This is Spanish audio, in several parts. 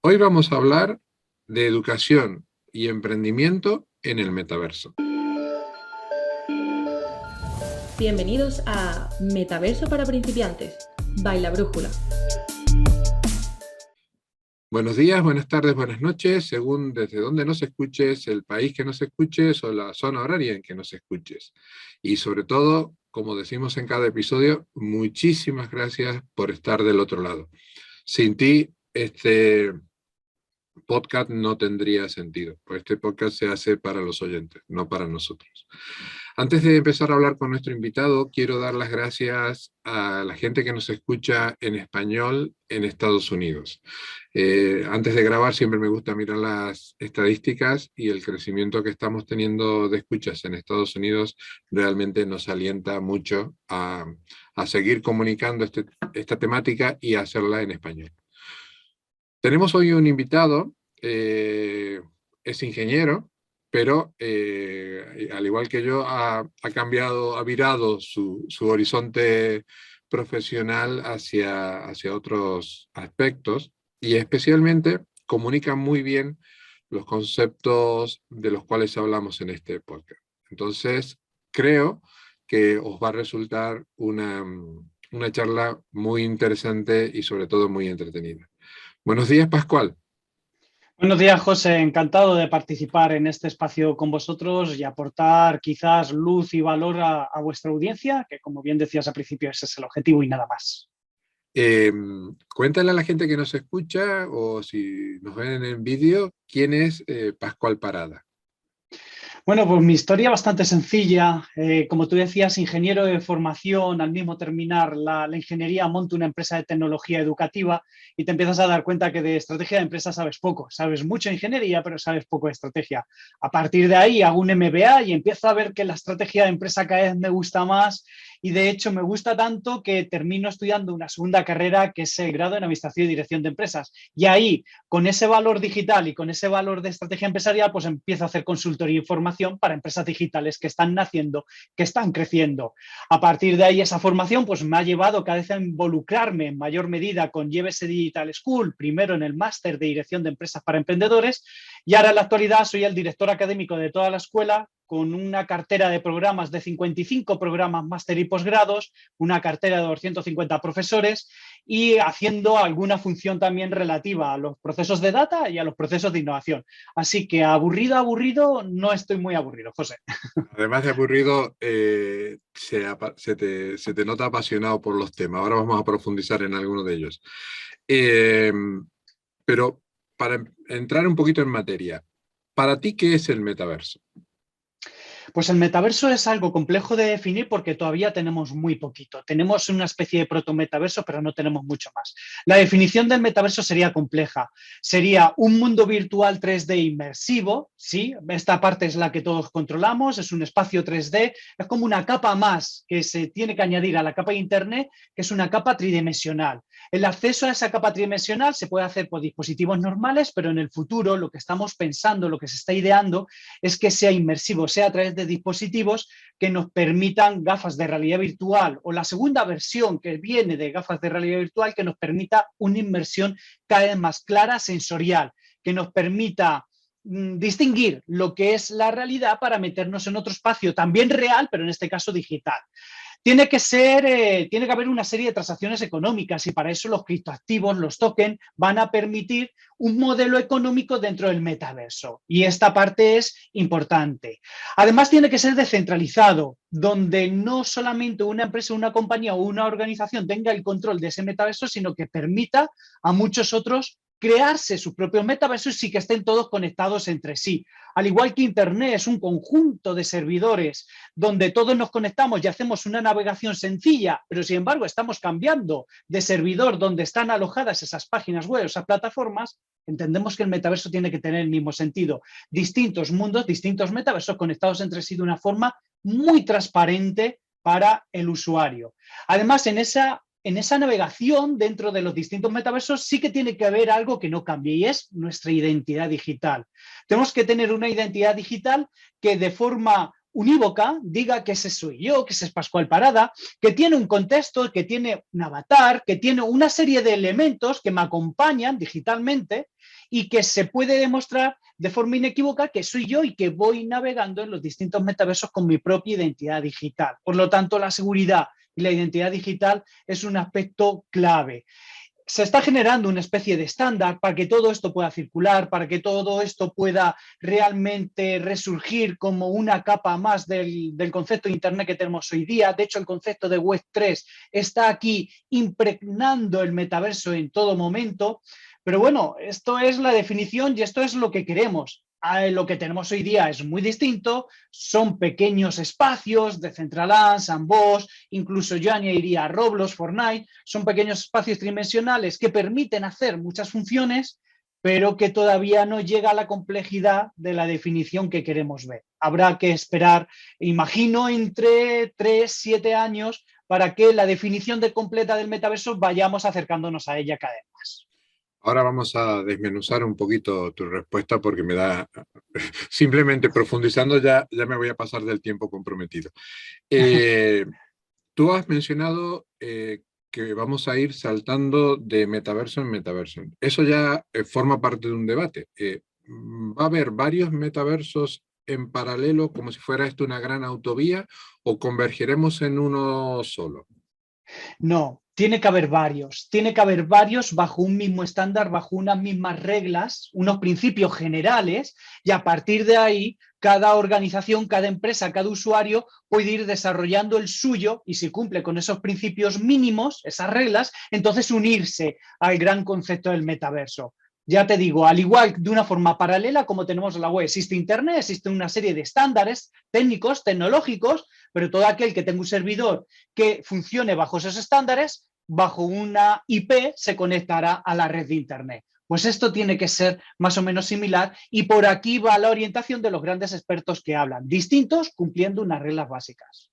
Hoy vamos a hablar de educación y emprendimiento en el metaverso. Bienvenidos a Metaverso para principiantes, by La Brújula. Buenos días, buenas tardes, buenas noches, según desde dónde nos escuches, el país que nos escuches o la zona horaria en que nos escuches. Y sobre todo, como decimos en cada episodio, muchísimas gracias por estar del otro lado. Sin ti, este podcast no tendría sentido, pues este podcast se hace para los oyentes, no para nosotros. Antes de empezar a hablar con nuestro invitado, quiero dar las gracias a la gente que nos escucha en español en Estados Unidos. Antes de grabar siempre me gusta mirar las estadísticas y el crecimiento que estamos teniendo de escuchas en Estados Unidos realmente nos alienta mucho a seguir comunicando esta temática y a hacerla en español. Tenemos hoy un invitado, es ingeniero, pero al igual que yo ha virado su horizonte profesional hacia otros aspectos y especialmente comunica muy bien los conceptos de los cuales hablamos en este podcast. Entonces, creo que os va a resultar una charla muy interesante y sobre todo muy entretenida. Buenos días, Pascual. Buenos días, José. Encantado de participar en este espacio con vosotros y aportar quizás luz y valor a vuestra audiencia, que como bien decías al principio, ese es el objetivo y nada más. Cuéntale a la gente que nos escucha o si nos ven en vídeo, ¿quién es Pascual Parada? Bueno, pues mi historia bastante sencilla. Como tú decías, ingeniero de formación, al mismo terminar la ingeniería monto una empresa de tecnología educativa y te empiezas a dar cuenta que de estrategia de empresa sabes poco. Sabes mucho de ingeniería, pero sabes poco de estrategia. A partir de ahí hago un MBA y empiezo a ver que la estrategia de empresa cada vez me gusta más y de hecho me gusta tanto que termino estudiando una segunda carrera que es el grado en Administración y Dirección de Empresas. Y ahí, con ese valor digital y con ese valor de estrategia empresarial, pues empiezo a hacer consultoría y formación para empresas digitales que están naciendo, que están creciendo. A partir de ahí, esa formación pues me ha llevado cada vez a involucrarme en mayor medida con Llévese Digital School, primero en el máster de Dirección de Empresas para Emprendedores, y ahora en la actualidad soy el director académico de toda la escuela, con una cartera de programas de 55 programas máster y posgrados, una cartera de 250 profesores y haciendo alguna función también relativa a los procesos de data y a los procesos de innovación. Así que aburrido, no estoy muy aburrido, José. Además de aburrido, se te nota apasionado por los temas. Ahora vamos a profundizar en alguno de ellos. Pero para entrar un poquito en materia, ¿para ti qué es el metaverso? Pues el metaverso es algo complejo de definir porque todavía tenemos muy poquito. Tenemos una especie de protometaverso, pero no tenemos mucho más. La definición del metaverso sería compleja. Sería un mundo virtual 3D inmersivo, ¿sí? Esta parte es la que todos controlamos, es un espacio 3D, es como una capa más que se tiene que añadir a la capa de Internet, que es una capa tridimensional. El acceso a esa capa tridimensional se puede hacer por dispositivos normales, pero en el futuro lo que estamos pensando, lo que se está ideando, es que sea inmersivo, sea a través de dispositivos que nos permitan gafas de realidad virtual o la segunda versión que viene de gafas de realidad virtual que nos permita una inmersión cada vez más clara, sensorial, que nos permita distinguir lo que es la realidad para meternos en otro espacio también real, pero en este caso digital. Tiene que haber una serie de transacciones económicas y para eso los criptoactivos, los tokens, van a permitir un modelo económico dentro del metaverso. Y esta parte es importante. Además, tiene que ser descentralizado, donde no solamente una empresa, una compañía o una organización tenga el control de ese metaverso, sino que permita a muchos otros crearse sus propios metaversos y que estén todos conectados entre sí. Al igual que Internet es un conjunto de servidores donde todos nos conectamos y hacemos una navegación sencilla, pero sin embargo estamos cambiando de servidor donde están alojadas esas páginas web, esas plataformas, entendemos que el metaverso tiene que tener el mismo sentido. Distintos mundos, distintos metaversos conectados entre sí de una forma muy transparente para el usuario. Además, en esa navegación dentro de los distintos metaversos sí que tiene que haber algo que no cambie y es nuestra identidad digital. Tenemos que tener una identidad digital que de forma unívoca, diga que ese soy yo, que ese es Pascual Parada, que tiene un contexto, que tiene un avatar, que tiene una serie de elementos que me acompañan digitalmente y que se puede demostrar de forma inequívoca que soy yo y que voy navegando en los distintos metaversos con mi propia identidad digital. Por lo tanto, la seguridad y la identidad digital es un aspecto clave. Se está generando una especie de estándar para que todo esto pueda circular, para que todo esto pueda realmente resurgir como una capa más del concepto de Internet que tenemos hoy día. De hecho, el concepto de Web3 está aquí impregnando el metaverso en todo momento. Pero bueno, esto es la definición y esto es lo que queremos. Lo que tenemos hoy día es muy distinto, son pequeños espacios, Decentraland, Sandbox, incluso yo añadiría Roblox, Fortnite, son pequeños espacios tridimensionales que permiten hacer muchas funciones, pero que todavía no llega a la complejidad de la definición que queremos ver. Habrá que esperar, imagino, entre 3, 7 años para que la definición completa del metaverso vayamos acercándonos a ella cada vez más. Ahora vamos a desmenuzar un poquito tu respuesta porque me da, simplemente profundizando ya me voy a pasar del tiempo comprometido. Tú has mencionado que vamos a ir saltando de metaverso en metaverso. Eso ya forma parte de un debate. ¿Va a haber varios metaversos en paralelo como si fuera esto una gran autovía o convergeremos en uno solo? No, tiene que haber varios bajo un mismo estándar, bajo unas mismas reglas, unos principios generales, y a partir de ahí cada organización, cada empresa, cada usuario puede ir desarrollando el suyo y si cumple con esos principios mínimos, esas reglas, entonces unirse al gran concepto del metaverso. Ya te digo, al igual de una forma paralela como tenemos la web, existe Internet, existe una serie de estándares técnicos, tecnológicos, pero todo aquel que tenga un servidor que funcione bajo esos estándares, bajo una IP se conectará a la red de Internet. Pues esto tiene que ser más o menos similar y por aquí va la orientación de los grandes expertos que hablan, distintos cumpliendo unas reglas básicas.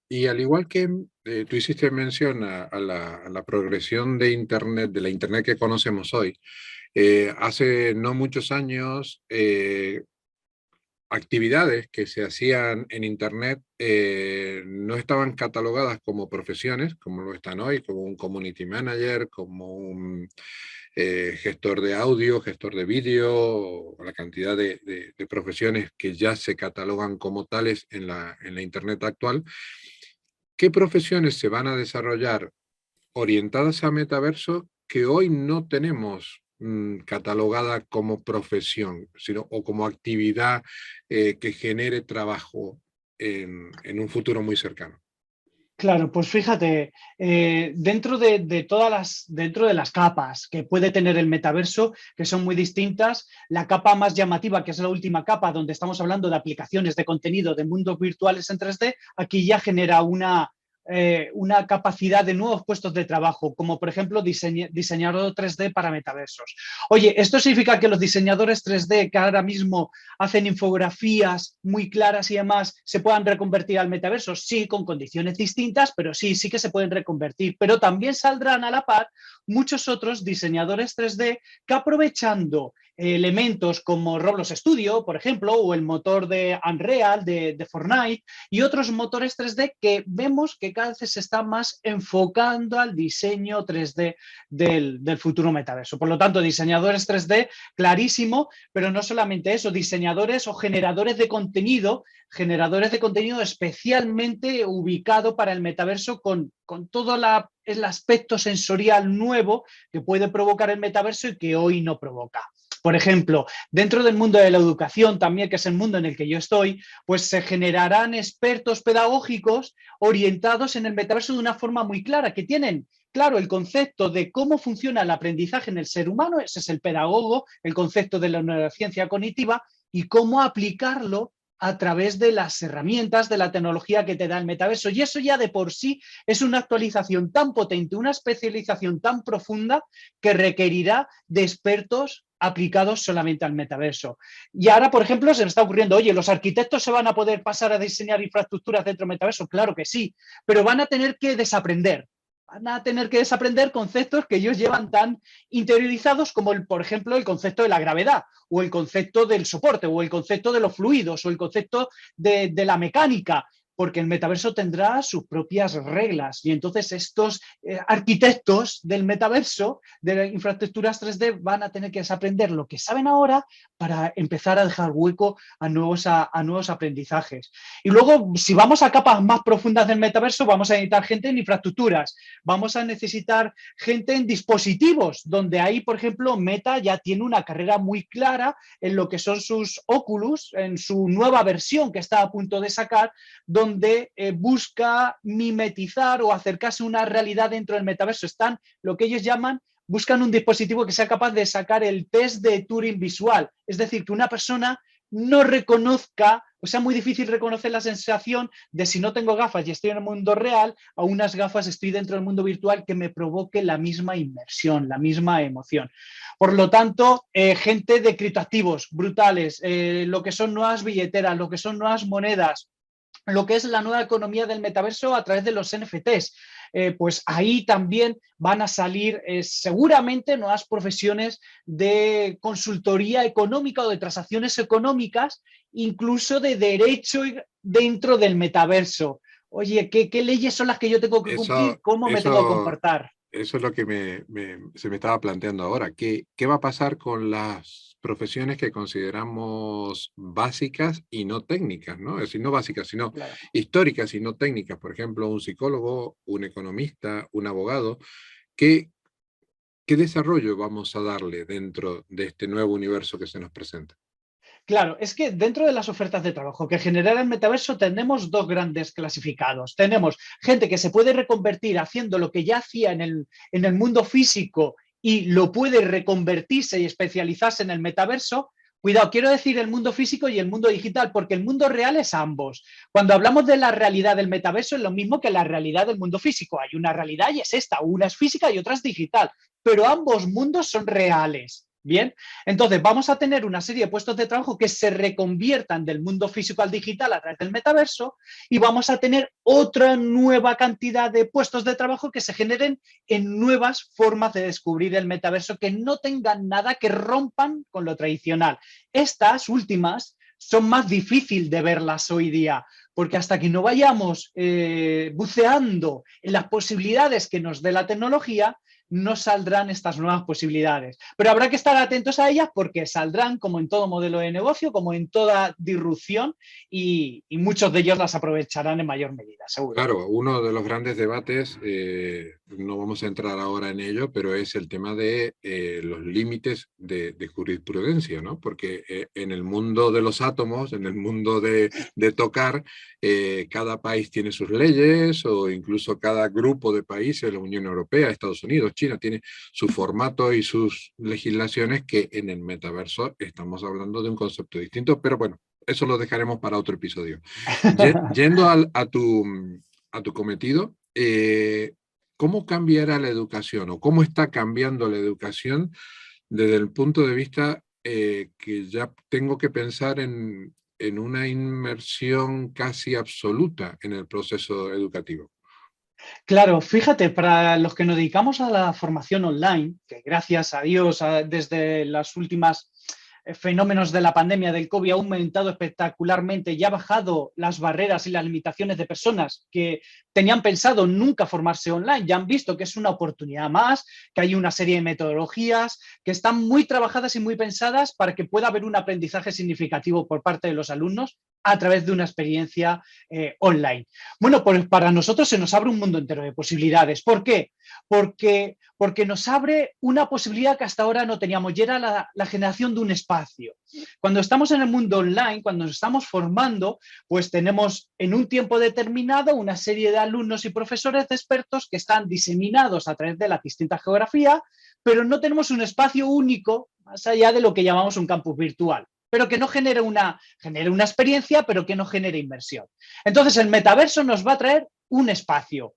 Y al igual que tú hiciste mención a la progresión de Internet, de la Internet que conocemos hoy, hace no muchos años, actividades que se hacían en Internet no estaban catalogadas como profesiones, como lo están hoy, como un community manager, como un gestor de audio, gestor de vídeo, la cantidad de profesiones que ya se catalogan como tales en la Internet actual. ¿Qué profesiones se van a desarrollar orientadas a metaverso que hoy no tenemos catalogada como profesión, sino o como actividad que genere trabajo en un futuro muy cercano? Claro, pues fíjate, dentro dentro de las capas que puede tener el metaverso, que son muy distintas, la capa más llamativa, que es la última capa, donde estamos hablando de aplicaciones de contenido de mundos virtuales en 3D, aquí ya genera una capacidad de nuevos puestos de trabajo, como por ejemplo diseñador 3D para metaversos. Oye, ¿esto significa que los diseñadores 3D que ahora mismo hacen infografías muy claras y demás se puedan reconvertir al metaverso? Sí, con condiciones distintas, pero sí que se pueden reconvertir. Pero también saldrán a la par muchos otros diseñadores 3D que aprovechando elementos como Roblox Studio, por ejemplo, o el motor de Unreal de Fortnite y otros motores 3D que vemos que cada vez se está más enfocando al diseño 3D del futuro metaverso. Por lo tanto, diseñadores 3D, clarísimo, pero no solamente eso, diseñadores o generadores de contenido especialmente ubicado para el metaverso con todo el aspecto sensorial nuevo que puede provocar el metaverso y que hoy no provoca. Por ejemplo, dentro del mundo de la educación también, que es el mundo en el que yo estoy, pues se generarán expertos pedagógicos orientados en el metaverso de una forma muy clara, que tienen claro el concepto de cómo funciona el aprendizaje en el ser humano, ese es el pedagogo, el concepto de la neurociencia cognitiva, y cómo aplicarlo a través de las herramientas, de la tecnología que te da el metaverso. Y eso ya de por sí es una actualización tan potente, una especialización tan profunda que requerirá de expertos aplicados solamente al metaverso. Y ahora, por ejemplo, se me está ocurriendo, oye, ¿los arquitectos se van a poder pasar a diseñar infraestructuras dentro del metaverso? Claro que sí, pero van a tener que desaprender. Van a tener que desaprender conceptos que ellos llevan tan interiorizados como, por ejemplo, el concepto de la gravedad, o el concepto del soporte, o el concepto de los fluidos, o el concepto de la mecánica, porque el metaverso tendrá sus propias reglas. Y entonces estos arquitectos del metaverso, de infraestructuras 3D, van a tener que desaprender lo que saben ahora para empezar a dejar hueco a nuevos aprendizajes. Y luego, si vamos a capas más profundas del metaverso, vamos a necesitar gente en infraestructuras, vamos a necesitar gente en dispositivos, donde ahí, por ejemplo, Meta ya tiene una carrera muy clara en lo que son sus Oculus, en su nueva versión que está a punto de sacar, donde busca mimetizar o acercarse a una realidad dentro del metaverso. Están lo que ellos buscan un dispositivo que sea capaz de sacar el test de Turing visual, es decir, que una persona no reconozca, o sea, muy difícil reconocer la sensación de si no tengo gafas y estoy en el mundo real, a unas gafas estoy dentro del mundo virtual que me provoque la misma inmersión, la misma emoción. Por lo tanto, gente de criptoactivos brutales, lo que son nuevas billeteras, lo que son nuevas monedas, lo que es la nueva economía del metaverso a través de los NFTs. Pues ahí también van a salir seguramente nuevas profesiones de consultoría económica o de transacciones económicas, incluso de derecho dentro del metaverso. Oye, ¿qué leyes son las que yo tengo que cumplir? ¿Cómo me tengo que comportar? Eso es lo que se me estaba planteando ahora. ¿Qué va a pasar con las profesiones que consideramos básicas y no técnicas, ¿no? Es decir, no básicas, sino Claro. históricas y no técnicas. Por ejemplo, un psicólogo, un economista, un abogado. ¿Qué, qué desarrollo vamos a darle dentro de este nuevo universo que se nos presenta? Claro, es que dentro de las ofertas de trabajo que genera el metaverso tenemos dos grandes clasificados. Tenemos gente que se puede reconvertir haciendo lo que ya hacía en el mundo físico y lo puede reconvertirse y especializarse en el metaverso. Cuidado, quiero decir el mundo físico y el mundo digital, porque el mundo real es ambos. Cuando hablamos de la realidad del metaverso es lo mismo que la realidad del mundo físico. Hay una realidad y es esta, una es física y otra es digital, pero ambos mundos son reales. Bien, entonces vamos a tener una serie de puestos de trabajo que se reconviertan del mundo físico al digital a través del metaverso y vamos a tener otra nueva cantidad de puestos de trabajo que se generen en nuevas formas de descubrir el metaverso que no tengan nada, que rompan con lo tradicional. Estas últimas son más difíciles de verlas hoy día, porque hasta que no vayamos buceando en las posibilidades que nos dé la tecnología, no saldrán estas nuevas posibilidades. Pero habrá que estar atentos a ellas porque saldrán como en todo modelo de negocio, como en toda disrupción y muchos de ellos las aprovecharán en mayor medida, seguro. Claro, uno de los grandes debates, no vamos a entrar ahora en ello, pero es el tema de los límites de jurisprudencia, ¿no? Porque en el mundo de los átomos, en el mundo de tocar, cada país tiene sus leyes o incluso cada grupo de países, la Unión Europea, Estados Unidos, China, tiene su formato y sus legislaciones que en el metaverso estamos hablando de un concepto distinto, pero bueno, eso lo dejaremos para otro episodio. Yendo a tu cometido, ¿cómo cambiará la educación o cómo está cambiando la educación desde el punto de vista que ya tengo que pensar en una inmersión casi absoluta en el proceso educativo? Claro, fíjate, para los que nos dedicamos a la formación online, que gracias a Dios desde las últimas fenómenos de la pandemia del COVID ha aumentado espectacularmente y ha bajado las barreras y las limitaciones de personas que tenían pensado nunca formarse online, ya han visto que es una oportunidad más, que hay una serie de metodologías que están muy trabajadas y muy pensadas para que pueda haber un aprendizaje significativo por parte de los alumnos a través de una experiencia online. Bueno, pues para nosotros se nos abre un mundo entero de posibilidades. ¿Por qué? Porque nos abre una posibilidad que hasta ahora no teníamos y era la generación de un espacio. Cuando estamos en el mundo online, cuando nos estamos formando, pues tenemos en un tiempo determinado una serie de alumnos y profesores de expertos que están diseminados a través de la distinta geografía, pero no tenemos un espacio único más allá de lo que llamamos un campus virtual, pero que no genere una experiencia, pero que no genere inversión. Entonces el metaverso nos va a traer un espacio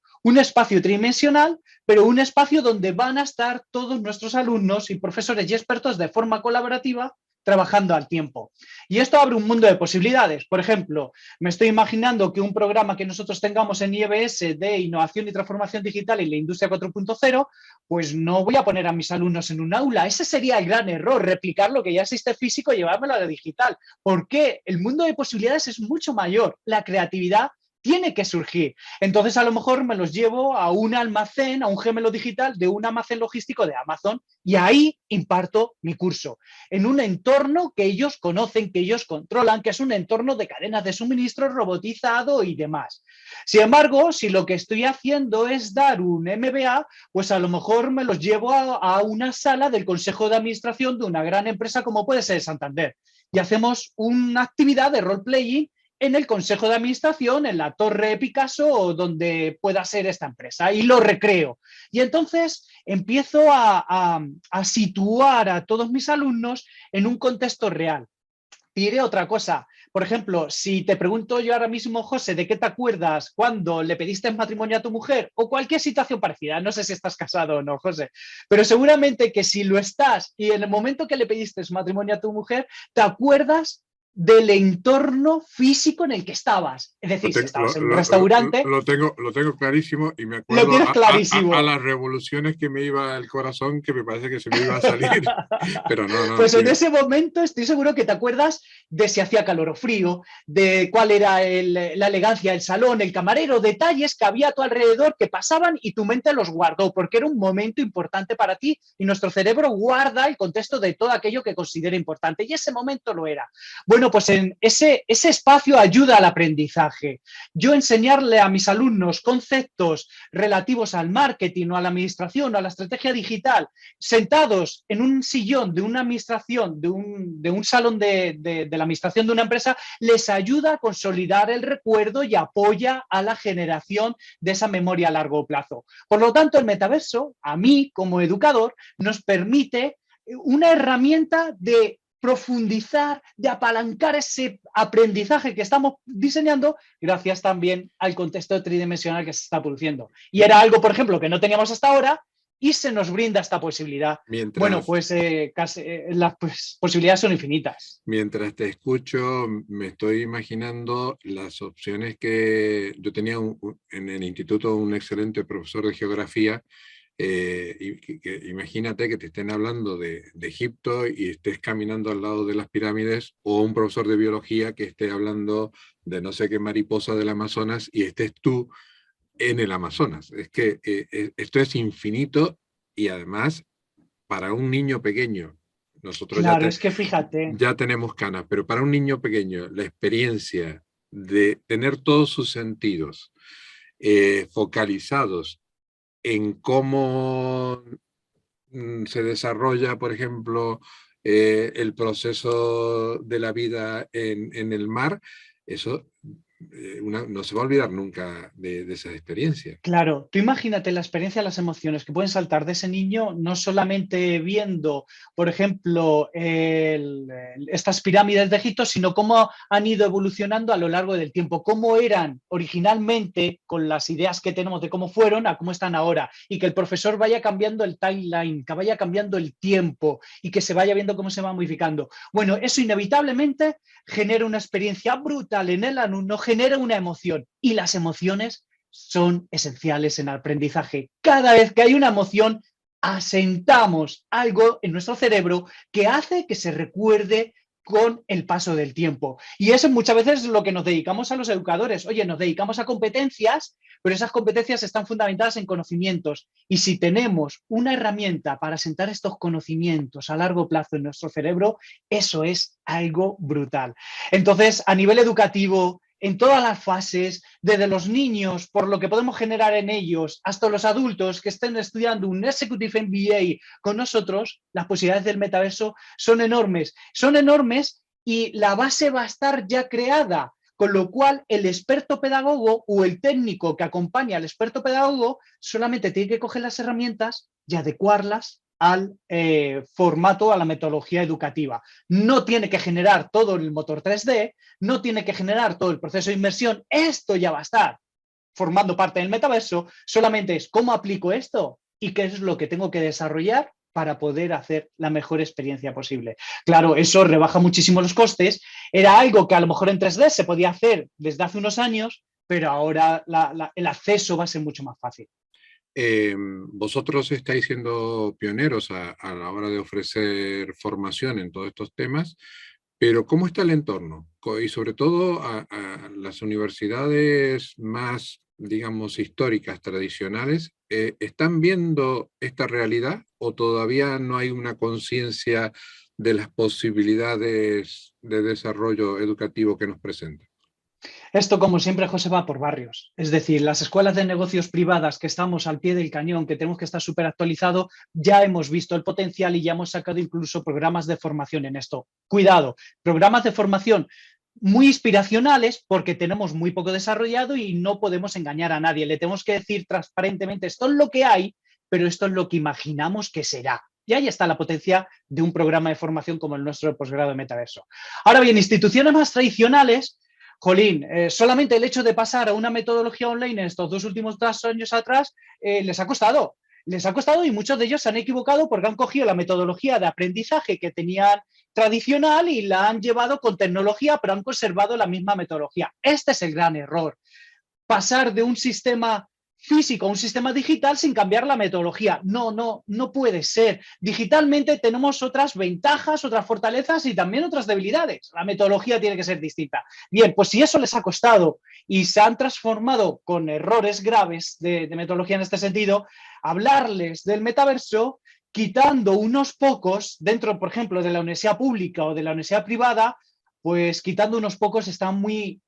tridimensional, pero un espacio donde van a estar todos nuestros alumnos y profesores y expertos de forma colaborativa trabajando al tiempo. Y esto abre un mundo de posibilidades. Por ejemplo, me estoy imaginando que un programa que nosotros tengamos en IEBS de innovación y transformación digital en la industria 4.0, pues no voy a poner a mis alumnos en un aula. Ese sería el gran error, replicar lo que ya existe físico y llevármelo a lo digital. ¿Por qué? El mundo de posibilidades es mucho mayor. La creatividad tiene que surgir. Entonces, a lo mejor me los llevo a un almacén, a un gemelo digital de un almacén logístico de Amazon y ahí imparto mi curso en un entorno que ellos conocen, que ellos controlan, que es un entorno de cadenas de suministro robotizado y demás. Sin embargo, si lo que estoy haciendo es dar un MBA, pues a lo mejor me los llevo a una sala del consejo de administración de una gran empresa como puede ser Santander y hacemos una actividad de role-playing en el consejo de administración, en la torre Picasso o donde pueda ser esta empresa y lo recreo. Y entonces empiezo a situar a todos mis alumnos en un contexto real. Te diré otra cosa. Por ejemplo, si te pregunto yo ahora mismo, José, ¿de qué te acuerdas cuando le pediste matrimonio a tu mujer? O cualquier situación parecida. No sé si estás casado o no, José. Pero seguramente que si lo estás y en el momento que le pediste matrimonio a tu mujer, te acuerdas del entorno físico en el que estabas. Es decir, si estabas en un restaurante... Lo tengo clarísimo y me Lo acuerdo tienes a clarísimo. las revoluciones que me iba el corazón, que me parece que se me iba a salir. Pero no, Pues en sigue. ese momento estoy seguro que te acuerdas de si hacía calor o frío, de cuál era la elegancia del salón, el camarero, detalles que había a tu alrededor que pasaban y tu mente los guardó, porque era un momento importante para ti y nuestro cerebro guarda el contexto de todo aquello que considera importante y ese momento lo era. Bueno, pues en ese espacio ayuda al aprendizaje. Yo enseñarle a mis alumnos conceptos relativos al marketing o a la administración o a la estrategia digital, sentados en un sillón de una administración, de un salón de la administración de una empresa, les ayuda a consolidar el recuerdo y apoya a la generación de esa memoria a largo plazo. Por lo tanto, el metaverso, a mí como educador, nos permite una herramienta de profundizar, de apalancar ese aprendizaje que estamos diseñando gracias también al contexto tridimensional que se está produciendo. Y era algo, por ejemplo, que no teníamos hasta ahora y se nos brinda esta posibilidad. Bueno, Mientras, pues las posibilidades son infinitas. mientras te escucho, me estoy imaginando las opciones que yo tenía en el instituto un excelente profesor de geografía. Imagínate que te estén hablando de Egipto y estés caminando al lado de las pirámides, o un profesor de biología que esté hablando de no sé qué mariposa del Amazonas y estés tú en el Amazonas. Es que esto es infinito y además para un niño pequeño, nosotros Claro, es que fíjate. ya tenemos canas, pero para un niño pequeño la experiencia de tener todos sus sentidos focalizados en cómo se desarrolla, por ejemplo, el proceso de la vida en el mar, eso no se va a olvidar nunca de esa experiencia. Claro, tú imagínate la experiencia, las emociones que pueden saltar de ese niño, no solamente viendo, por ejemplo, estas pirámides de Egipto, sino cómo han ido evolucionando a lo largo del tiempo, cómo eran originalmente, con las ideas que tenemos de cómo fueron, a cómo están ahora, y que el profesor vaya cambiando el timeline, que vaya cambiando el tiempo y que se vaya viendo cómo se va modificando. Bueno, eso inevitablemente genera una experiencia brutal en el alumno, genera una emoción, y las emociones son esenciales en el aprendizaje. Cada vez que hay una emoción, asentamos algo en nuestro cerebro que hace que se recuerde con el paso del tiempo. Y eso muchas veces es lo que nos dedicamos a los educadores. Oye, nos dedicamos a competencias, pero esas competencias están fundamentadas en conocimientos. Y si tenemos una herramienta para asentar estos conocimientos a largo plazo en nuestro cerebro, eso es algo brutal. Entonces, a nivel educativo, en todas las fases, desde los niños, por lo que podemos generar en ellos, hasta los adultos que estén estudiando un Executive MBA con nosotros, las posibilidades del metaverso son enormes. Son enormes y la base va a estar ya creada, con lo cual el experto pedagogo o el técnico que acompaña al experto pedagogo solamente tiene que coger las herramientas y adecuarlas al formato, a la metodología educativa. No tiene que generar todo el motor 3D, no tiene que generar todo el proceso de inmersión, esto ya va a estar formando parte del metaverso, solamente es cómo aplico esto y qué es lo que tengo que desarrollar para poder hacer la mejor experiencia posible. Claro, eso rebaja muchísimo los costes. Era algo que a lo mejor en 3D se podía hacer desde hace unos años, pero ahora el acceso va a ser mucho más fácil. Vosotros estáis siendo pioneros a la hora de ofrecer formación en todos estos temas, pero ¿cómo está el entorno? Y sobre todo a las universidades más, digamos, históricas, tradicionales, ¿están viendo esta realidad o todavía no hay una conciencia de las posibilidades de desarrollo educativo que nos presenta? Esto, como siempre, José, va por barrios. Es decir, las escuelas de negocios privadas que estamos al pie del cañón, que tenemos que estar súper actualizados, ya hemos visto el potencial y ya hemos sacado incluso programas de formación en esto. Cuidado, programas de formación muy inspiracionales porque tenemos muy poco desarrollado y no podemos engañar a nadie. Le tenemos que decir transparentemente, esto es lo que hay, pero esto es lo que imaginamos que será. Y ahí está la potencia de un programa de formación como el nuestro de posgrado de Metaverso. Ahora bien, instituciones más tradicionales, jolín, solamente el hecho de pasar a una metodología online en estos 2 últimos 2 años atrás les ha costado. Les ha costado y muchos de ellos se han equivocado porque han cogido la metodología de aprendizaje que tenían tradicional y la han llevado con tecnología, pero han conservado la misma metodología. Este es el gran error. Pasar de un sistema físico a un sistema digital sin cambiar la metodología. No puede ser. Digitalmente tenemos otras ventajas, otras fortalezas y también otras debilidades. La metodología tiene que ser distinta. Bien, pues si eso les ha costado y se han transformado con errores graves de metodología en este sentido, hablarles del metaverso quitando unos pocos dentro, por ejemplo, de la universidad pública o de la universidad privada, pues quitando unos pocos están muy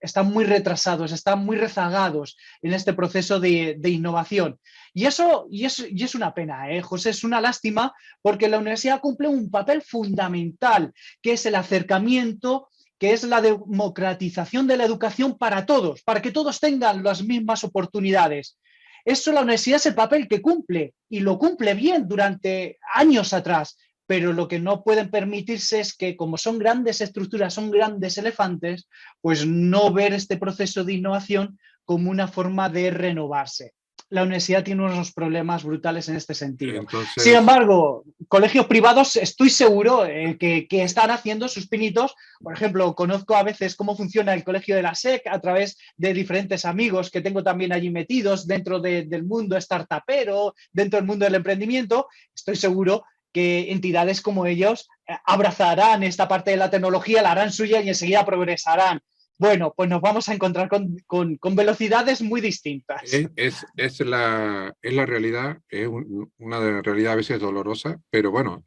retrasados, están muy rezagados en este proceso de innovación. Y es una pena, José, es una lástima porque la universidad cumple un papel fundamental, que es el acercamiento, que es la democratización de la educación para todos, para que todos tengan las mismas oportunidades. Eso la universidad es el papel que cumple y lo cumple bien durante años atrás. Pero lo que no pueden permitirse es que, como son grandes estructuras, son grandes elefantes, pues no ver este proceso de innovación como una forma de renovarse. La universidad tiene unos problemas brutales en este sentido. Entonces, Sin embargo, colegios privados estoy seguro que están haciendo sus pinitos. Por ejemplo, conozco a veces cómo funciona el colegio de la SEC a través de diferentes amigos que tengo también allí metidos dentro del mundo startupero, dentro del mundo del emprendimiento. Estoy seguro que entidades como ellos abrazarán esta parte de la tecnología, la harán suya y enseguida progresarán. Bueno, pues nos vamos a encontrar con velocidades muy distintas. es la realidad, es una realidad a veces dolorosa, pero bueno,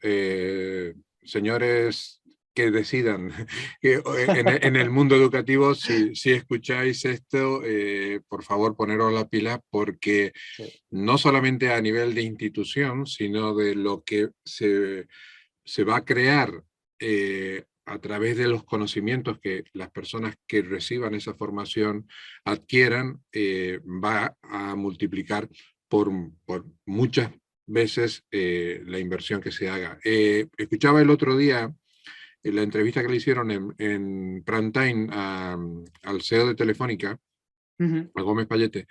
señores que decidan en el mundo educativo, si escucháis esto, por favor poneros la pila porque no solamente a nivel de institución, sino de lo que se va a crear a través de los conocimientos que las personas que reciban esa formación adquieran, va a multiplicar por muchas veces la inversión que se haga. Escuchaba el otro día la entrevista que le hicieron en prime time al CEO de Telefónica, a Gómez Pallete,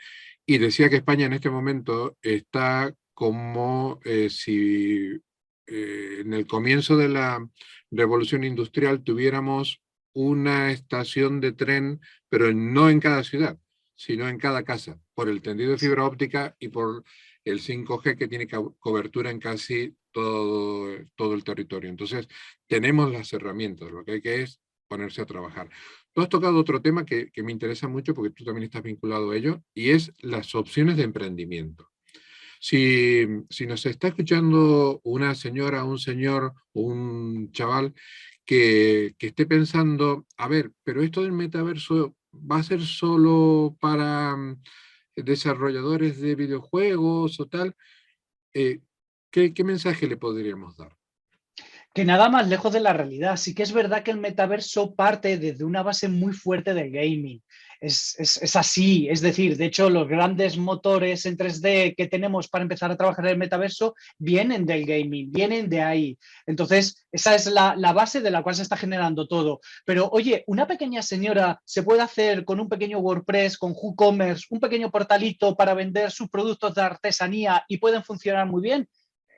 y decía que España en este momento está como si en el comienzo de la revolución industrial tuviéramos una estación de tren, pero no en cada ciudad, sino en cada casa, por el tendido de fibra óptica y por el 5G que tiene cobertura en casi todo el territorio. Entonces, tenemos las herramientas, lo que hay que es ponerse a trabajar. Tú has tocado otro tema que me interesa mucho porque tú también estás vinculado a ello y es las opciones de emprendimiento. Si nos está escuchando una señora, un señor, un chaval que esté pensando, a ver, pero esto del metaverso va a ser solo para desarrolladores de videojuegos o tal, ¿qué mensaje le podríamos dar? Que nada más lejos de la realidad. Sí que es verdad que el metaverso parte desde una base muy fuerte del gaming. Es así, es decir, de hecho los grandes motores en 3D que tenemos para empezar a trabajar en el metaverso vienen del gaming, vienen de ahí. Entonces, esa es la base de la cual se está generando todo. Pero oye, una pequeña señora se puede hacer con un pequeño WordPress, con WooCommerce, un pequeño portalito para vender sus productos de artesanía y pueden funcionar muy bien.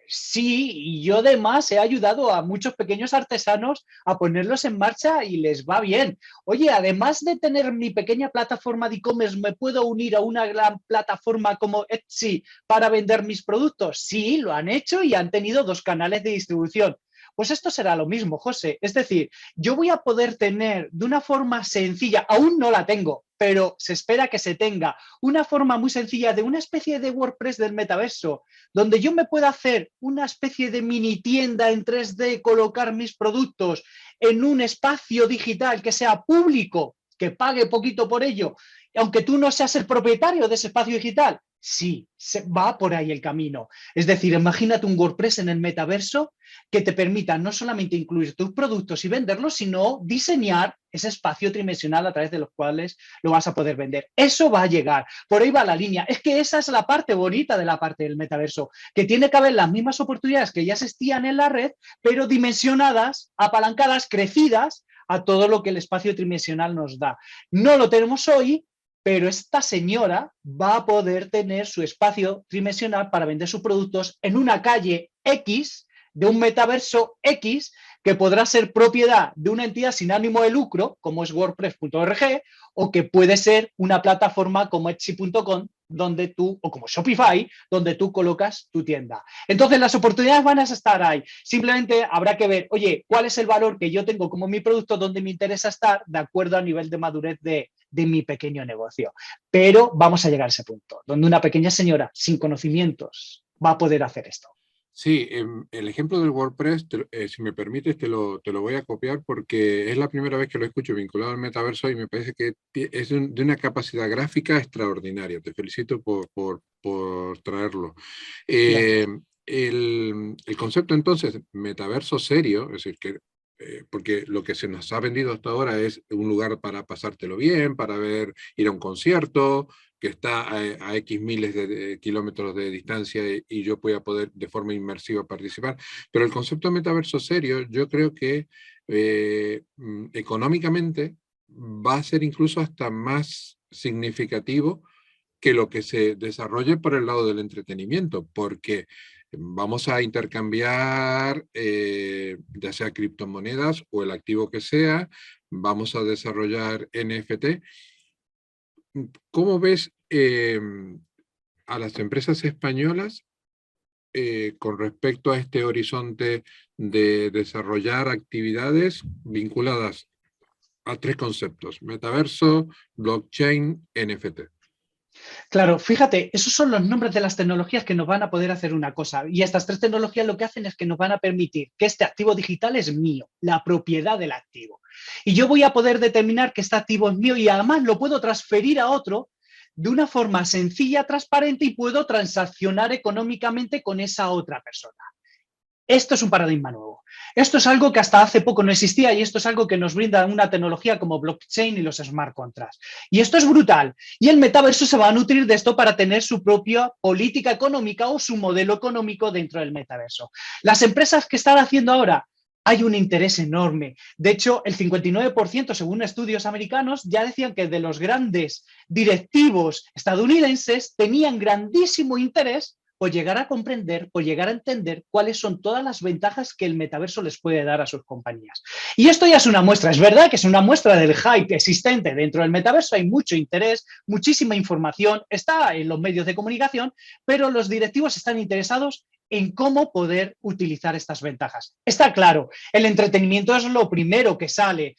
Sí, y yo además he ayudado a muchos pequeños artesanos a ponerlos en marcha y les va bien. Oye, además de tener mi pequeña plataforma de e-commerce, ¿me puedo unir a una gran plataforma como Etsy para vender mis productos? Sí, lo han hecho y han tenido 2 canales de distribución. Pues esto será lo mismo, José. Es decir, yo voy a poder tener de una forma sencilla, aún no la tengo, pero se espera que se tenga, una forma muy sencilla de una especie de WordPress del metaverso, donde yo me pueda hacer una especie de mini tienda en 3D, colocar mis productos en un espacio digital que sea público, que pague poquito por ello, aunque tú no seas el propietario de ese espacio digital. Sí, va por ahí el camino. Es decir, imagínate un WordPress en el metaverso que te permita no solamente incluir tus productos y venderlos, sino diseñar ese espacio tridimensional a través de los cuales lo vas a poder vender. Eso va a llegar, por ahí va la línea. Es que esa es la parte bonita de la parte del metaverso, que tiene que haber las mismas oportunidades que ya existían en la red, pero dimensionadas, apalancadas, crecidas a todo lo que el espacio tridimensional nos da. No lo tenemos hoy, pero esta señora va a poder tener su espacio tridimensional para vender sus productos en una calle X, de un metaverso X, que podrá ser propiedad de una entidad sin ánimo de lucro, como es WordPress.org, o que puede ser una plataforma como Etsy.com, donde tú, o como Shopify, donde tú colocas tu tienda. Entonces, las oportunidades van a estar ahí. Simplemente habrá que ver, oye, ¿cuál es el valor que yo tengo como mi producto, donde me interesa estar, de acuerdo al nivel de madurez de mi pequeño negocio? Pero vamos a llegar a ese punto, donde una pequeña señora sin conocimientos va a poder hacer esto. Sí, el ejemplo del WordPress, si me permites, te lo voy a copiar porque es la primera vez que lo escucho vinculado al metaverso y me parece que es de una capacidad gráfica extraordinaria. Te felicito por traerlo. El concepto entonces, metaverso serio, es decir, que porque lo que se nos ha vendido hasta ahora es un lugar para pasártelo bien, para ir a un concierto, que está a X miles de kilómetros de distancia y yo voy a poder de forma inmersiva participar. Pero el concepto de metaverso serio, yo creo que económicamente va a ser incluso hasta más significativo que lo que se desarrolle por el lado del entretenimiento, porque vamos a intercambiar ya sea criptomonedas o el activo que sea, vamos a desarrollar NFT. ¿Cómo ves a las empresas españolas con respecto a este horizonte de desarrollar actividades vinculadas a 3 conceptos: metaverso, blockchain, NFT? Claro, fíjate, esos son los nombres de las tecnologías que nos van a poder hacer una cosa. Y estas 3 tecnologías lo que hacen es que nos van a permitir que este activo digital es mío, la propiedad del activo. Y yo voy a poder determinar que este activo es mío y además lo puedo transferir a otro de una forma sencilla, transparente, y puedo transaccionar económicamente con esa otra persona. Esto es un paradigma nuevo. Esto es algo que hasta hace poco no existía y esto es algo que nos brinda una tecnología como blockchain y los smart contracts. Y esto es brutal. Y el metaverso se va a nutrir de esto para tener su propia política económica o su modelo económico dentro del metaverso. Las empresas que están haciendo ahora, hay un interés enorme. De hecho, el 59%, según estudios americanos, ya decían que de los grandes directivos estadounidenses tenían grandísimo interés por llegar a comprender, por llegar a entender cuáles son todas las ventajas que el metaverso les puede dar a sus compañías. Y esto ya es una muestra, es verdad que es una muestra del hype existente dentro del metaverso, hay mucho interés, muchísima información, está en los medios de comunicación, pero los directivos están interesados en cómo poder utilizar estas ventajas. Está claro, el entretenimiento es lo primero que sale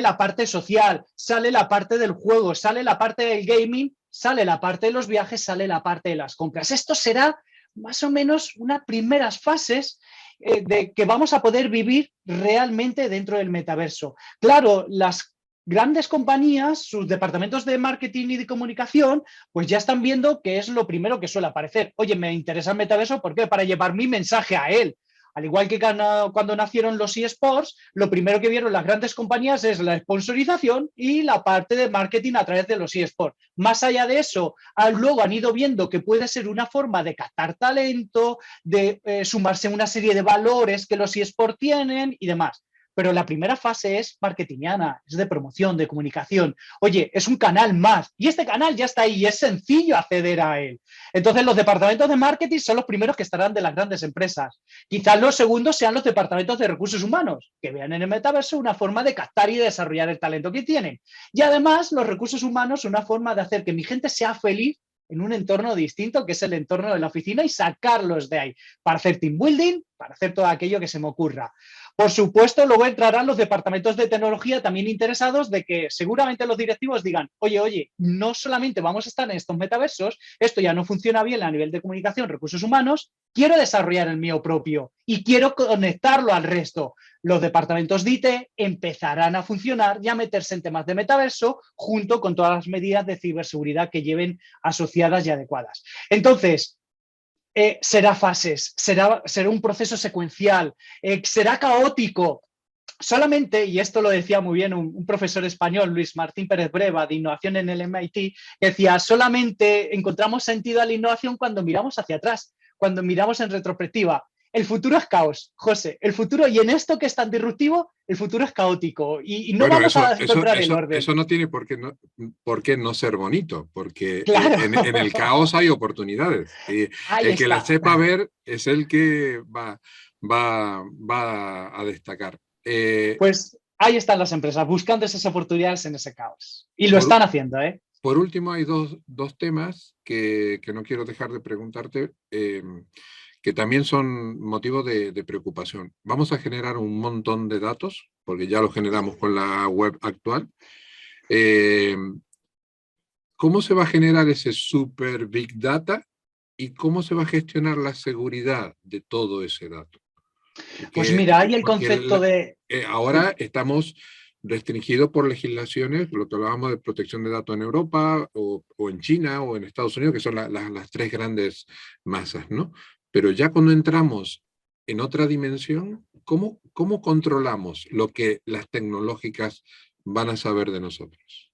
la parte social, sale la parte del juego, sale la parte del gaming, sale la parte de los viajes, sale la parte de las compras. Esto será más o menos unas primeras fases de que vamos a poder vivir realmente dentro del metaverso. Claro, las grandes compañías, sus departamentos de marketing y de comunicación, pues ya están viendo que es lo primero que suele aparecer. Oye, me interesa el metaverso, ¿por qué? Para llevar mi mensaje a él. Al igual que cuando nacieron los eSports, lo primero que vieron las grandes compañías es la sponsorización y la parte de marketing a través de los eSports. Más allá de eso, luego han ido viendo que puede ser una forma de captar talento, de sumarse a una serie de valores que los eSports tienen y demás. pero la primera fase es marketingiana, es de promoción, de comunicación. Oye, es un canal más y este canal ya está ahí y es sencillo acceder a él. Entonces los departamentos de marketing son los primeros que estarán de las grandes empresas. Quizás los segundos sean los departamentos de recursos humanos, que vean en el metaverso una forma de captar y desarrollar el talento que tienen. Y además los recursos humanos una forma de hacer que mi gente sea feliz en un entorno distinto, que es el entorno de la oficina, y sacarlos de ahí para hacer team building, para hacer todo aquello que se me ocurra. Por supuesto, luego entrarán los departamentos de tecnología también interesados de que seguramente los directivos digan, oye, no solamente vamos a estar en estos metaversos, esto ya no funciona bien a nivel de comunicación, recursos humanos, quiero desarrollar el mío propio y quiero conectarlo al resto. Los departamentos de IT empezarán a funcionar y a meterse en temas de metaverso junto con todas las medidas de ciberseguridad que lleven asociadas y adecuadas. Entonces, será fases, será un proceso secuencial, será caótico. Solamente, y esto lo decía muy bien un profesor español, Luis Martín Pérez Breva, de innovación en el MIT, que decía, solamente encontramos sentido a la innovación cuando miramos hacia atrás, cuando miramos en retrospectiva. El futuro es caos, José. El futuro, y en esto que es tan disruptivo, el futuro es caótico y no Bueno, vamos a encontrar el orden. eso no tiene por qué no ser bonito, porque Claro. en el caos hay oportunidades. Y el que la sepa ver es el que va a destacar. Pues ahí están las empresas, buscando esas oportunidades en ese caos. Y lo están haciendo, ¿eh? Por último, hay dos temas que no quiero dejar de preguntarte, que también son motivo de preocupación. Vamos a generar un montón de datos, porque ya los generamos con la web actual. ¿Cómo se va a generar ese super big data y cómo se va a gestionar la seguridad de todo ese dato? Pues mira, hay el concepto de... Ahora estamos restringidos por legislaciones, lo que hablábamos de protección de datos en Europa o en China o en Estados Unidos, que son las tres grandes masas, ¿no? Pero ya cuando entramos en otra dimensión, ¿cómo controlamos lo que las tecnológicas van a saber de nosotros?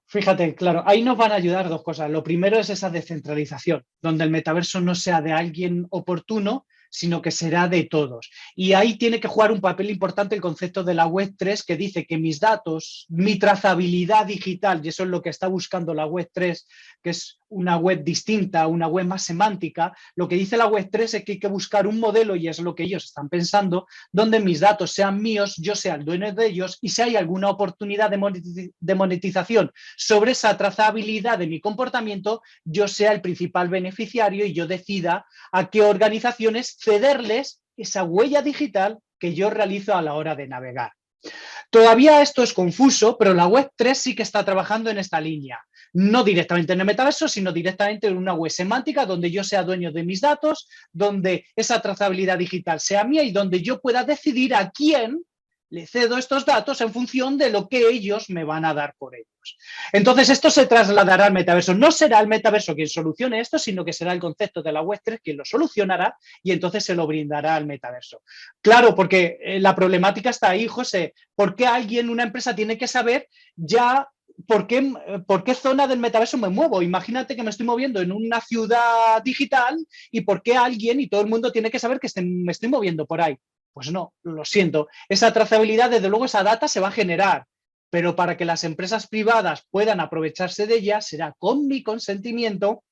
Fíjate, claro, ahí nos van a ayudar dos cosas. Lo primero es esa descentralización, donde el metaverso no sea de alguien oportuno, sino que será de todos. Y ahí tiene que jugar un papel importante el concepto de la Web3, que dice que mis datos, mi trazabilidad digital, y eso es lo que está buscando la Web3, que es una web distinta, una web más semántica, lo que dice la Web3 es que hay que buscar un modelo, y es lo que ellos están pensando, donde mis datos sean míos, yo sea el dueño de ellos, y si hay alguna oportunidad de monetización sobre esa trazabilidad de mi comportamiento, yo sea el principal beneficiario y yo decida a qué organizaciones cederles esa huella digital que yo realizo a la hora de navegar. Todavía esto es confuso, pero la Web3 sí que está trabajando en esta línea. No directamente en el metaverso, sino directamente en una web semántica donde yo sea dueño de mis datos, donde esa trazabilidad digital sea mía y donde yo pueda decidir a quién le cedo estos datos en función de lo que ellos me van a dar por ellos. Entonces, esto se trasladará al metaverso. No será el metaverso quien solucione esto, sino que será el concepto de la Web3 quien lo solucionará y entonces se lo brindará al metaverso. Claro, porque la problemática está ahí, José. ¿Por qué alguien, una empresa, tiene que saber ya por qué zona del metaverso me muevo? Imagínate que me estoy moviendo en una ciudad digital y por qué alguien y todo el mundo tiene que saber que me estoy moviendo por ahí. Pues no, lo siento. Esa trazabilidad, desde luego, esa data se va a generar, pero para que las empresas privadas puedan aprovecharse de ella será con mi consentimiento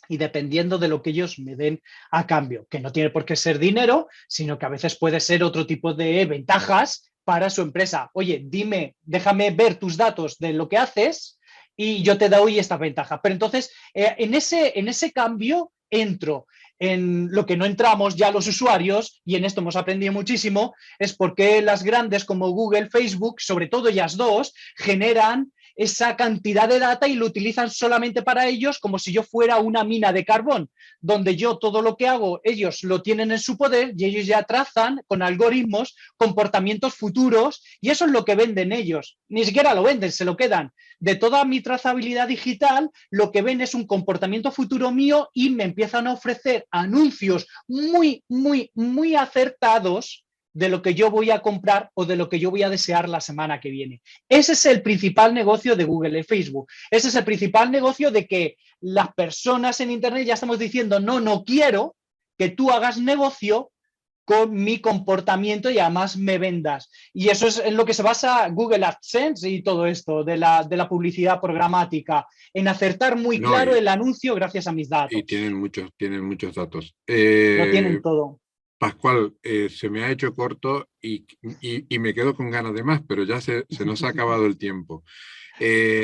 y dependiendo de lo que ellos me den a cambio, que no tiene por qué ser dinero, sino que a veces puede ser otro tipo de ventajas para su empresa. Oye, dime, déjame ver tus datos de lo que haces y yo te doy esta ventaja. Pero entonces, en ese cambio entro. En lo que no entramos ya los usuarios, y en esto hemos aprendido muchísimo, es porque las grandes como Google, Facebook, sobre todo ellas dos, generan esa cantidad de data y lo utilizan solamente para ellos como si yo fuera una mina de carbón, donde yo todo lo que hago, ellos lo tienen en su poder y ellos ya trazan con algoritmos comportamientos futuros y eso es lo que venden ellos. Ni siquiera lo venden, se lo quedan. De toda mi trazabilidad digital, lo que ven es un comportamiento futuro mío y me empiezan a ofrecer anuncios muy, muy, muy acertados de lo que yo voy a comprar o de lo que yo voy a desear la semana que viene. Ese es el principal negocio de Google y Facebook. Ese es el principal negocio de que las personas en Internet ya estamos diciendo, no quiero que tú hagas negocio con mi comportamiento y además me vendas. Y eso es en lo que se basa Google AdSense y todo esto de la publicidad programática, en acertar muy claro el anuncio gracias a mis datos. Y tienen muchos datos. Lo tienen todo. Pascual, se me ha hecho corto y me quedo con ganas de más, pero ya se nos ha acabado el tiempo.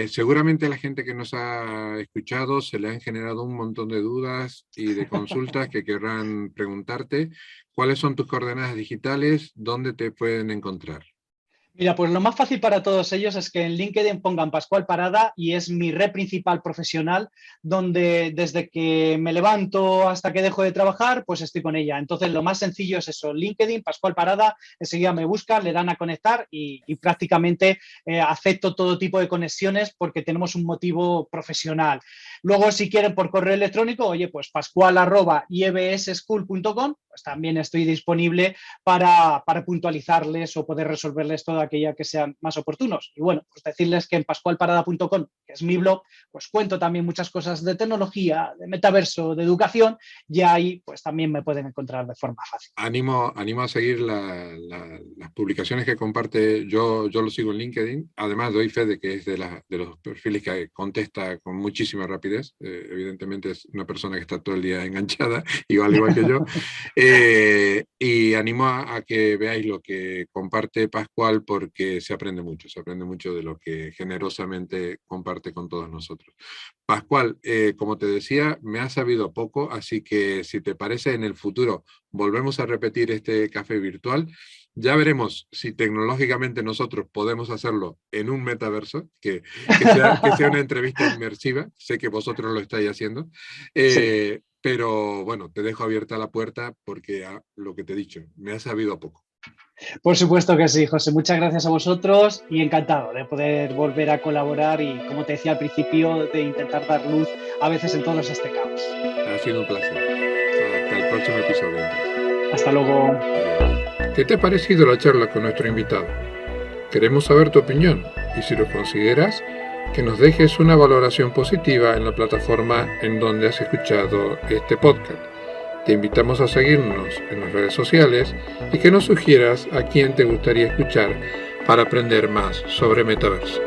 Seguramente a la gente que nos ha escuchado se le han generado un montón de dudas y de consultas que querrán preguntarte. ¿Cuáles son tus coordenadas digitales? ¿Dónde te pueden encontrar? Mira, pues lo más fácil para todos ellos es que en LinkedIn pongan Pascual Parada y es mi red principal profesional, donde desde que me levanto hasta que dejo de trabajar, pues estoy con ella. Entonces lo más sencillo es eso, LinkedIn, Pascual Parada, enseguida me buscan, le dan a conectar y prácticamente acepto todo tipo de conexiones porque tenemos un motivo profesional. Luego, si quieren por correo electrónico, oye, pues pascual@iebsschool.com, pues también estoy disponible para puntualizarles o poder resolverles todo aquella que sean más oportunos. Y bueno, pues decirles que en pascualparada.com, que es mi blog, pues cuento también muchas cosas de tecnología, de metaverso, de educación, y ahí pues también me pueden encontrar de forma fácil. Animo a seguir las publicaciones que comparte. Yo lo sigo en LinkedIn. Además, doy fe de que es de los perfiles que contesta con muchísima rapidez. Evidentemente es una persona que está todo el día enganchada, igual que yo. Y animo a que veáis lo que comparte Pascual, porque se aprende mucho de lo que generosamente comparte con todos nosotros. Pascual, como te decía, me ha sabido poco, así que si te parece, en el futuro volvemos a repetir este café virtual. Ya veremos si tecnológicamente nosotros podemos hacerlo en un metaverso, que sea una entrevista inmersiva. Sé que vosotros lo estáis haciendo. Sí. Pero bueno, te dejo abierta la puerta porque lo que te he dicho, me ha sabido poco. Por supuedo que sí, José. Muchas gracias a vosotros y encantado de poder volver a colaborar y, como te decía al principio, de intentar dar luz a veces en todo este caos. Ha sido un placer. Hasta el próximo episodio. Hasta luego. ¿Qué te ha parecido la charla con nuestro invitado? Queremos saber tu opinión y, si lo consideras, que nos dejes una valoración positiva en la plataforma en donde has escuchado este podcast. Te invitamos a seguirnos en las redes sociales y que nos sugieras a quién te gustaría escuchar para aprender más sobre metaverso.